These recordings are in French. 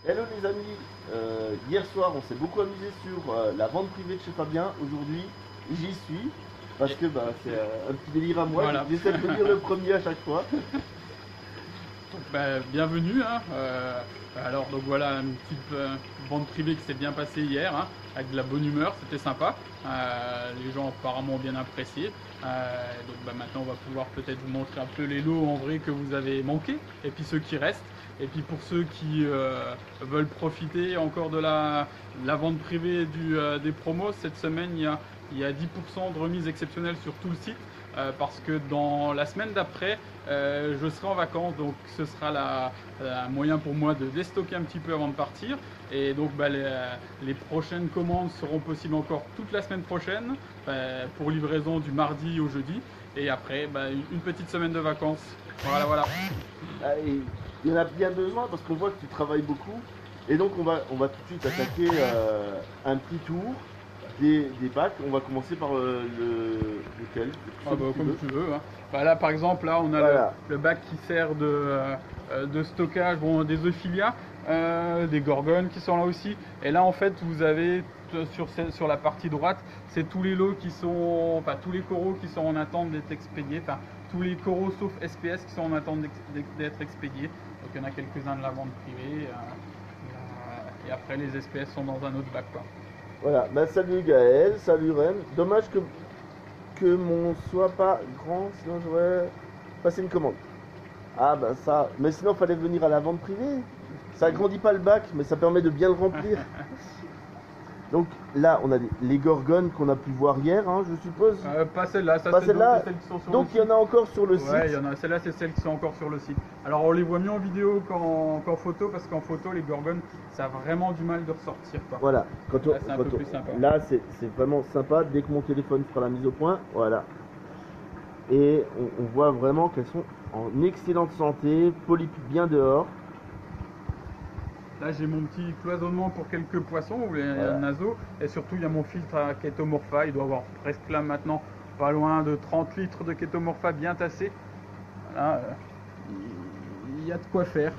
Hello les amis, hier soir on s'est beaucoup amusé sur la vente privée de chez Fabien. Aujourd'hui j'y suis parce que bah, c'est un petit délire à moi. Voilà. J'essaie de venir le premier à chaque fois. Donc, bienvenue. Alors donc voilà une petite vente privée qui s'est bien passée hier, avec de la bonne humeur, c'était sympa. Les gens apparemment ont bien apprécié. Donc maintenant on va pouvoir peut-être vous montrer un peu les lots en vrai que vous avez manqué et puis ceux qui restent. Et puis pour ceux qui veulent profiter encore de la vente privée des promos, cette semaine il y a 10% de remise exceptionnelle sur tout le site. Parce que dans la semaine d'après, je serai en vacances, donc ce sera un moyen pour moi de déstocker un petit peu avant de partir. Et donc les prochaines commandes seront possibles encore toute la semaine prochaine, pour livraison du mardi au jeudi. Et après, une petite semaine de vacances. Voilà. Ah, et il y en a bien besoin parce qu'on voit que tu travailles beaucoup. Et donc on va tout de suite attaquer un petit tour des bacs. On va commencer par lequel Comme tu veux. Là par exemple, là on a voilà. le bac qui sert de stockage des Euphilia, des Gorgones qui sont là aussi. Et là en fait vous avez sur la partie droite, c'est tous les lots qui sont, tous les coraux qui sont en attente d'être expédiés, tous les coraux sauf SPS qui sont en attente d'être expédiés. Donc il y en a quelques-uns de la vente privée. Et après les SPS sont dans un autre bac quoi. Voilà, salut Gaël, salut Ren. Dommage que mon soit pas grand, sinon j'aurais passé une commande. Ah ça, mais sinon fallait venir à la vente privée. Ça agrandit pas le bac, mais ça permet de bien le remplir. Donc là, on a les gorgones qu'on a pu voir hier, je suppose. Pas celle-là, pas celle-là. Donc il y en a encore sur le site. Ouais, il y en a. Celle-là, c'est celles qui sont encore sur le site. Alors on les voit mieux en vidéo qu'en photo, parce qu'en photo, les gorgones, ça a vraiment du mal de ressortir. Voilà. Là, c'est un peu plus sympa. Là, c'est vraiment sympa. Dès que mon téléphone fera la mise au point, voilà. Et on voit vraiment qu'elles sont en excellente santé, polypes bien dehors. Là j'ai mon petit cloisonnement pour quelques poissons ou les naseaux, et surtout il y a mon filtre à Ketomorpha. Il doit avoir presque là maintenant pas loin de 30 litres de Ketomorpha bien tassé. Voilà, il y a de quoi faire.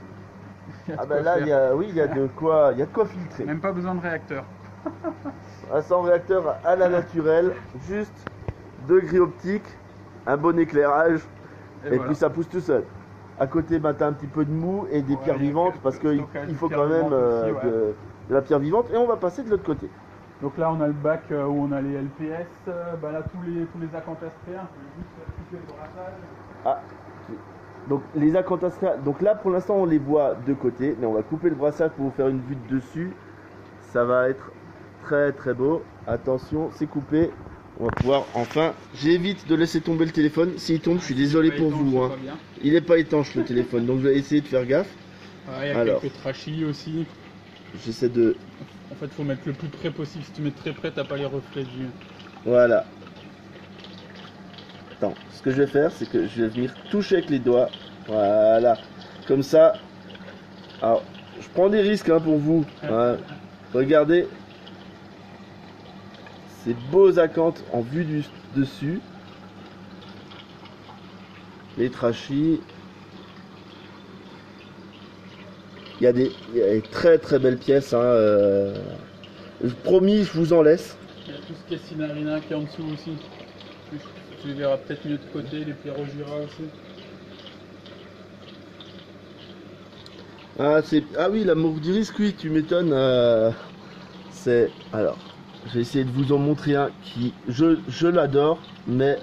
Il y a de quoi filtrer. Même pas besoin de réacteur. Sans réacteur à la naturelle, juste 2 grilles optiques, un bon éclairage, et voilà. Puis ça pousse tout seul. À côté, tu as un petit peu de mou et des pierres vivantes, parce qu'il faut quand même de la pierre vivante. Et on va passer de l'autre côté. Donc là, on a le bac où on a les LPS, là tous les acantastréens. Je vais juste couper le brassage. Donc les acantastréens, donc là pour l'instant on les voit de côté, mais on va couper le brassage pour vous faire une vue de dessus. Ça va être très très beau. Attention, c'est coupé. On va pouvoir enfin. J'évite de laisser tomber le téléphone. S'il tombe, je suis désolé pour vous. Il n'est pas étanche le téléphone, donc je vais essayer de faire gaffe. Il y a quelques trachis aussi. J'essaie de. En fait, il faut mettre le plus près possible. Si tu mets très près, t'as pas les reflets du. Voilà. Attends, ce que je vais faire, c'est que je vais venir toucher avec les doigts. Voilà. Comme ça. Alors, je prends des risques pour vous. Regardez. Ces beaux acanthes en vue du dessus. Les trachis. Il y a des très très belles pièces. Promis, je vous en laisse. Il y a tout ce qui est Sinarina qui est en dessous aussi. Tu verras peut-être mieux de côté, les Pierogira aussi. Ah oui, l'amour du risque, oui, tu m'étonnes. Alors, je vais essayer de vous en montrer un qui, je l'adore, mais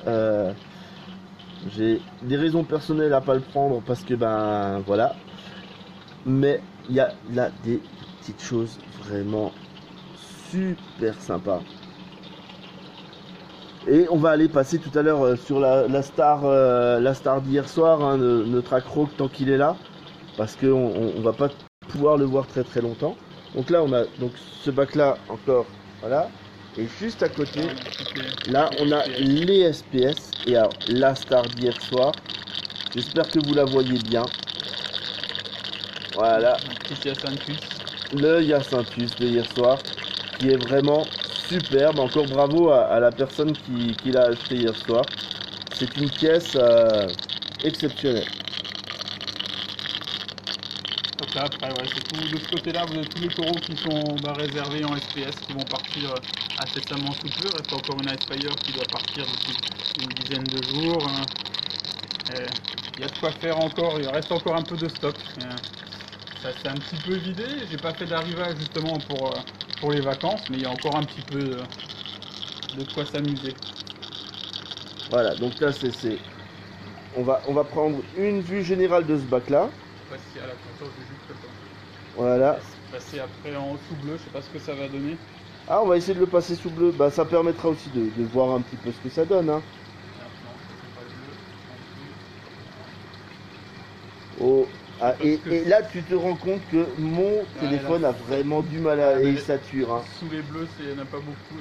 j'ai des raisons personnelles à pas le prendre parce que voilà. Mais il y a là des petites choses vraiment super sympas. Et on va aller passer tout à l'heure sur la star d'hier soir, notre accro tant qu'il est là, parce qu'on va pas pouvoir le voir très très longtemps. Donc là on a ce bac là encore, voilà. Et juste à côté, là on a les SPS. Et alors la star d'hier soir, j'espère que vous la voyez bien. Voilà. Le Hyacinthus de hier soir, qui est vraiment superbe. Encore bravo à la personne qui l'a acheté hier soir. C'est une pièce exceptionnelle. ça, après, ouais, c'est tout. De ce côté-là, vous avez tous les taureaux qui sont réservés en SPS qui vont partir incessamment sous peu. Il reste encore une Icefire qui doit partir d'ici une dizaine de jours. Hein. Il y a de quoi faire encore, il reste encore un peu de stock. Ça s'est un petit peu vidé. J'ai pas fait d'arrivage justement pour les vacances, mais il y a encore un petit peu de quoi s'amuser. Voilà, donc là on va prendre une vue générale de ce bac là. Passer à la contour du jus de coton. Voilà. Passer après en sous bleu, je sais pas ce que ça va donner. Ah, on va essayer de le passer sous bleu. Bah, ça permettra aussi de voir un petit peu ce que ça donne. Hein. Oh. Ah, et là, tu te rends compte que mon téléphone a vraiment du mal à et il sature. Hein. Sous les bleus, il n'y en a pas beaucoup.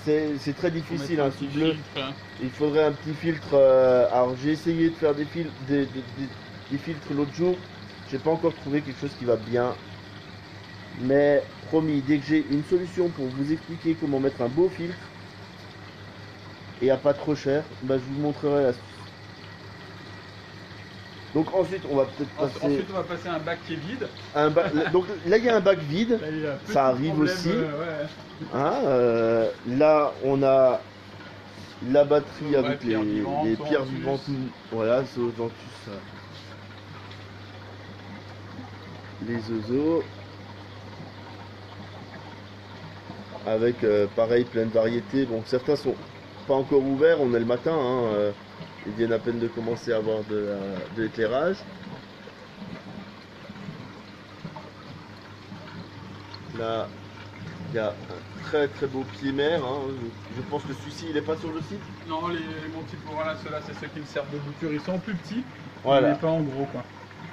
C'est très difficile, un sous bleu. Filtre, hein. Il faudrait un petit filtre. Alors, j'ai essayé de faire des filtres l'autre jour. J'ai pas encore trouvé quelque chose qui va bien. Mais promis, dès que j'ai une solution pour vous expliquer comment mettre un beau filtre et à pas trop cher, bah, je vous montrerai l'astuce. Donc ensuite on va peut-être passer. Ensuite on va passer à un bac qui est vide. Donc là il y a un bac vide, Là, ça arrive problème, aussi. Ouais. Hein, là on a la batterie avec les pierres vivantes. Voilà, Zoanthus. Les oiseaux. Avec pareil plein de variétés. Bon, certains sont pas encore ouverts, on est le matin, hein, ils viennent à peine de commencer à avoir de l'éclairage. Là, il y a un très très beau pied mère. Hein. Je pense que celui-ci il est pas sur le site. Non, les Montipora là, ceux-là c'est ceux qui me servent de bouture, ils sont plus petits, voilà. Mais pas en gros quoi.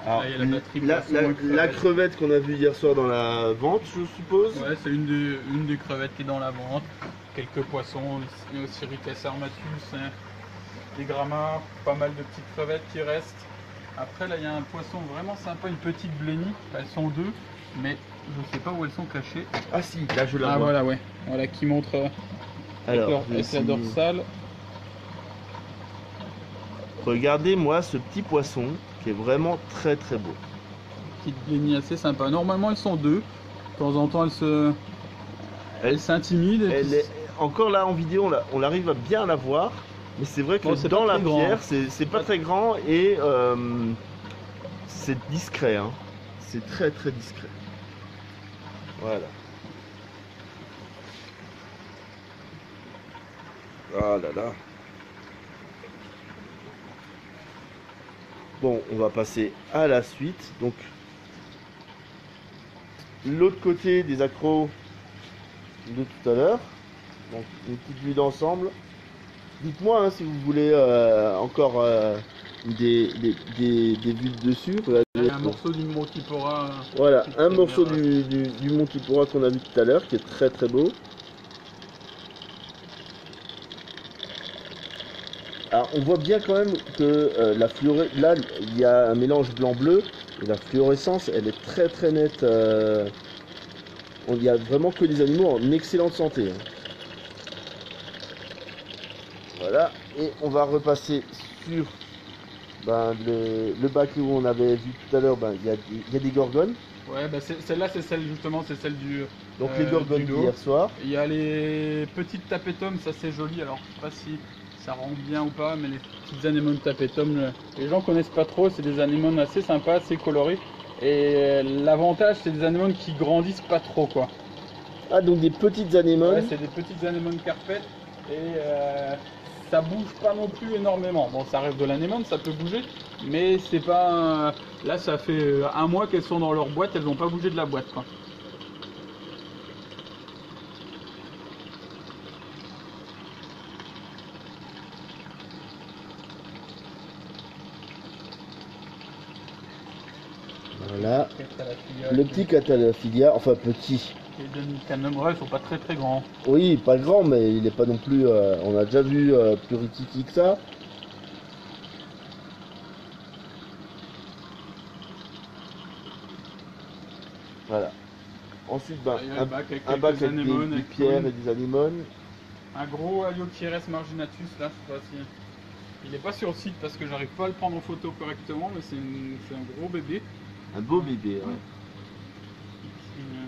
Alors, là, il y a la batterie. La crevette qu'on a vue hier soir dans la vente, je suppose. Ouais, c'est une des crevettes qui est dans la vente. Quelques poissons, il y a aussi Ricas armatus, hein, des grammaires, pas mal de petites crevettes qui restent. Après là il y a un poisson vraiment sympa, une petite blénie, elles sont deux, mais je sais pas où elles sont cachées. Ah si, là je la vois. Ah voilà, ouais, voilà qui montre alors, avec la dorsale. Regardez moi ce petit poisson qui est vraiment très très beau. Petite blénie assez sympa. Normalement elles sont deux. De temps en temps elles s'intimident. Encore là en vidéo on arrive à bien la voir. Mais c'est vrai que dans la pierre c'est pas très grand et c'est discret. Hein. C'est très très discret. Voilà. Ah là là. Bon, on va passer à la suite. Donc, l'autre côté des accros de tout à l'heure. Donc, une petite vue d'ensemble. Dites-moi hein, si vous voulez encore des vues de dessus. Il y a un morceau du Montipora. Voilà, un morceau du Montipora qu'on a vu tout à l'heure, qui est très très beau. Alors on voit bien quand même que là il y a un mélange blanc-bleu et la fluorescence elle est très très nette. Il n'y a vraiment que des animaux en excellente santé. Hein. Voilà, et on va repasser sur le bac où on avait vu tout à l'heure, il y a des gorgones. Ouais, bah celle-là c'est celle justement, c'est celle du. Donc les gorgones d'hier soir. Il y a les petites tapetum, ça c'est joli, alors je sais pas si ça rend bien ou pas, mais les petites anémones tapetum, les gens connaissent pas trop, c'est des anémones assez sympas, assez colorées. Et l'avantage c'est des anémones qui grandissent pas trop quoi. Ah donc des petites anémones. Ouais, c'est des petites anémones carpettes et ça bouge pas non plus énormément. Bon, ça rêve de l'anémone, ça peut bouger, mais c'est pas. Là, ça fait un mois qu'elles sont dans leur boîte, elles n'ont pas bougé de la boîte quoi. Voilà, le petit Catalophilia, enfin petit. Ouais, ils sont pas très très grands. Oui, pas grand, mais il n'est pas non plus. On a déjà vu plus rititi que ça. Voilà. Ensuite, un bac avec des pierres et des anémones. Un gros Aliochires marginatus là, je sais pas si. Il n'est pas sur le site parce que j'arrive pas à le prendre en photo correctement, mais c'est un gros bébé. Un beau bébé, ouais. Une-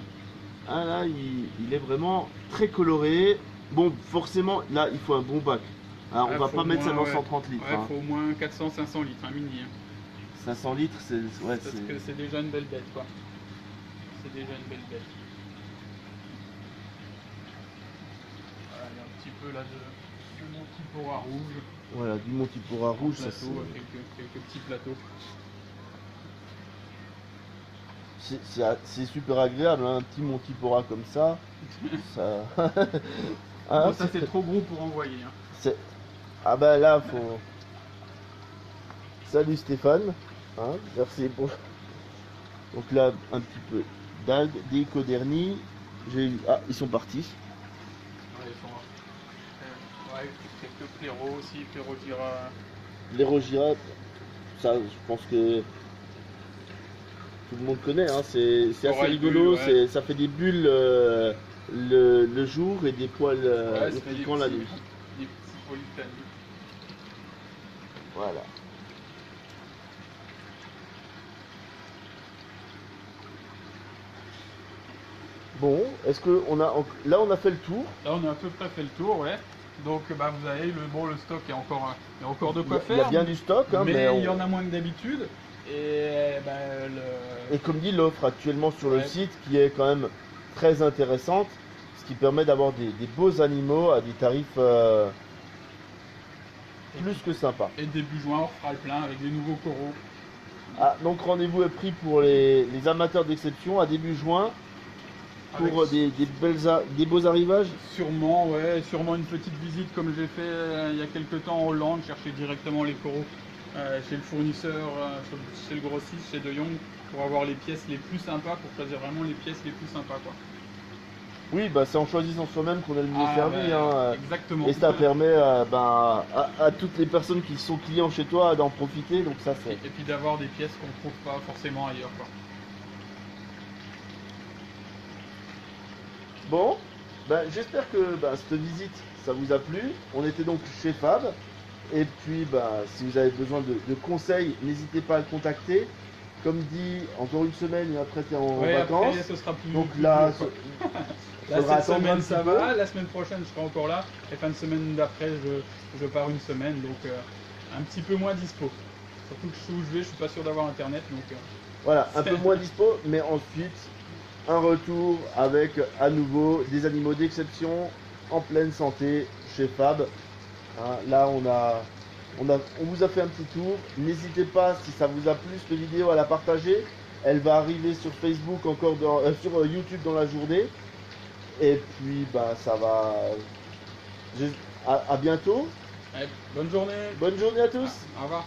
Ah là, il est vraiment très coloré. Bon, forcément, là, il faut un bon bac. Ah, on Ouais, va faut pas au mettre ça moins, dans ouais. 130 litres. Ouais, Hein. faut au moins 400-500 litres, un mini. Hein. 500 litres, c'est... Ouais, Parce que c'est déjà une belle bête, quoi. C'est déjà une belle bête. Voilà, il y a un petit peu là de Montipora rouge. Voilà, du Montipora rouge, ça Plateau, quelques petits plateaux. c'est super agréable, hein, un petit Montipora comme ça. ça... Hein, Bon, ça c'est trop gros pour envoyer. Hein. c'est- Ah bah là, faut... Salut Stéphane, hein, merci pour... Donc là, un petit peu d'algues, des codernies. Ah, ils sont partis. Ouais, ils sont, ouais, quelques blaireaux aussi, blaireaux Les Rogira, ça, je pense que tout le monde connaît, hein, c'est assez Corail rigolo, bulle, ouais. ça fait des bulles le jour et des poils Ouais, ça fait piquants la nuit. des petits polis de la nuit. Voilà. Bon, est-ce que là on a fait le tour. Là on a à peu près fait le tour, ouais. Donc bah, vous avez le stock il y a encore de quoi Il y a faire. bien du stock, hein, mais mais il y en a moins que d'habitude. Et bah, et comme dit l'offre actuellement sur le Ouais. site qui est quand même très intéressante, ce qui permet d'avoir des beaux animaux à des tarifs plus que sympas. Et début juin on fera le plein avec des nouveaux coraux. Ah, donc rendez-vous est pris pour les amateurs d'exception à début juin pour Avec des beaux arrivages. sûrement, ouais, sûrement une petite visite comme j'ai fait il y a quelques temps en Hollande, chercher directement les coraux chez le fournisseur, chez le grossiste, chez De Jong, pour avoir les pièces les plus sympas, pour choisir vraiment les pièces les plus sympas, quoi. Oui, bah c'est en choisissant soi-même qu'on est le mieux servi. Ouais, Hein. exactement. Et ça permet à toutes les personnes qui sont clients chez toi d'en profiter. Donc ça c'est. Et puis d'avoir des pièces qu'on trouve pas forcément ailleurs, quoi. Bon, ben, j'espère que cette visite ça vous a plu. On était donc chez Fab. Et puis si vous avez besoin de conseils, n'hésitez pas à le contacter. Comme dit, encore une semaine et après tu es en Ouais, vacances. après, ce sera plus. Donc plus là, dur, quoi. Là, faudra cette attendre un semaine petit ça peu. va, la semaine prochaine je serai encore là, et fin de semaine d'après je pars une semaine, donc un petit peu moins dispo. Surtout que où je vais, je suis pas sûr d'avoir internet, donc Voilà, un peu moins dispo, mais ensuite un retour avec à nouveau des animaux d'exception en pleine santé chez Fab. Hein, là on vous a fait un petit tour. N'hésitez pas, si ça vous a plu cette vidéo, à la partager. Elle va arriver sur Facebook encore sur YouTube dans la journée. Et puis ça va. À bientôt. ouais, bonne journée. Bonne journée à tous. Au revoir.